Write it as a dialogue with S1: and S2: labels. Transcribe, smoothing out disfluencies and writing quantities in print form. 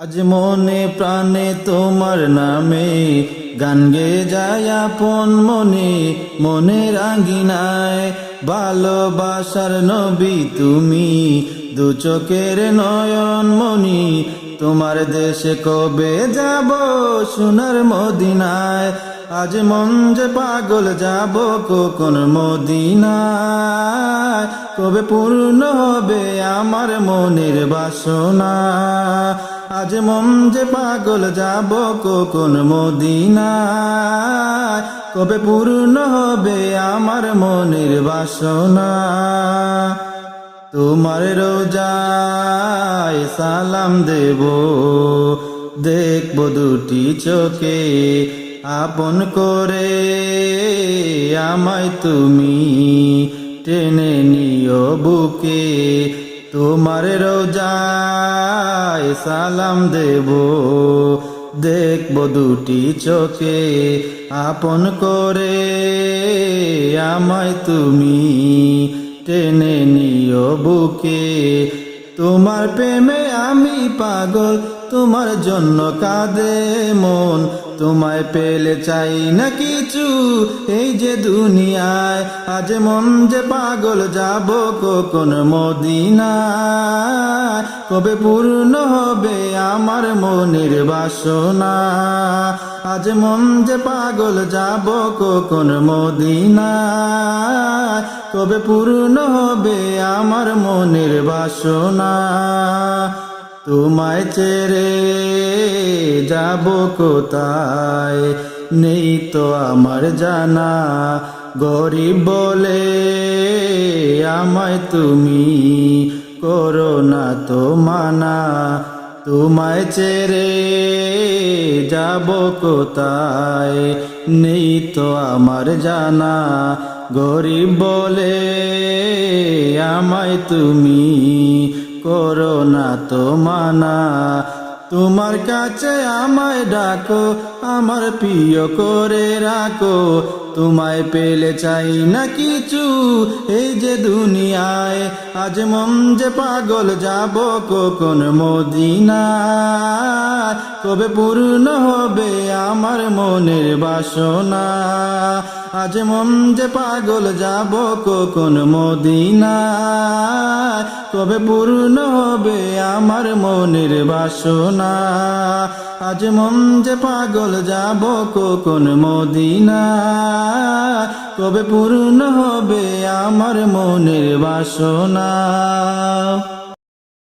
S1: আজ মনে প্রাণে তোমার নামে গান গে যায় আপন মনে, মনের আঙ্গিনায় ভালোবাসার নবী তুমি, দু চোখের নয়ন মনি। তোমার দেশে কবে যাব সোনার মদিনায়, আজ মন যে পাগল যাব কোন মদিনায়। কবে পূর্ণ হবে আমার মনের বাসনা, আজ মন যে পাগল যাব কোন মদিনায়। কবে পূর্ণ হবে আমার মনের বাসনা। তোমার রোজায় সালাম দেব, দেখব দুটি চোখে, আপন করে আমায় তুমি টেনে নিও বুকে। তোমার রোজায় সালাম দেব, দেখব দুটি চোখে, আপন করে আমায় তুমি টেনে নিও বুকে। তোমার প্রেমে আমি পাগল, তোমার জন্য কাঁদে মন, তোমায় পেলে চাই না কিছু এই যে দুনিয়ায়। আজ মন যে পাগল যাব কোন মদিনায়, কবে পূর্ণ হবে আমার মনের বাসনা। আজ মন যে পাগল যাব কোন মদিনায়, কবে পূর্ণ হবে আমার মনের বাসনা। তোমায় ছেড়ে যাব কোথায় নেই তো আমার জানা, গরিব বলে আমায় তুমি করো না তো মানা। তোমায় ছেড়ে যাব কোথায় নেই তো আমার জানা, গরিব বলে আমায় তুমি করো না তো মানা। তোমার কাছে আমায় ডাকো, আমার প্রিয় করে রাখো, তোমায় পেলে চাই না কিছু এই যে দুনিয়ায়। আজ মন যে পাগল যাব কোন মদিনায়, কবে পূর্ণ হবে আমার মনের বাসনা। আজ মন যে পাগল যাব কোন মদিনায়, কবে পূর্ণ হবে আমার মনের বাসনা। আজ মন যে পাগল যাব কোন মদিনায়, কবে পূর্ণ হবে আমার মনের বাসনা।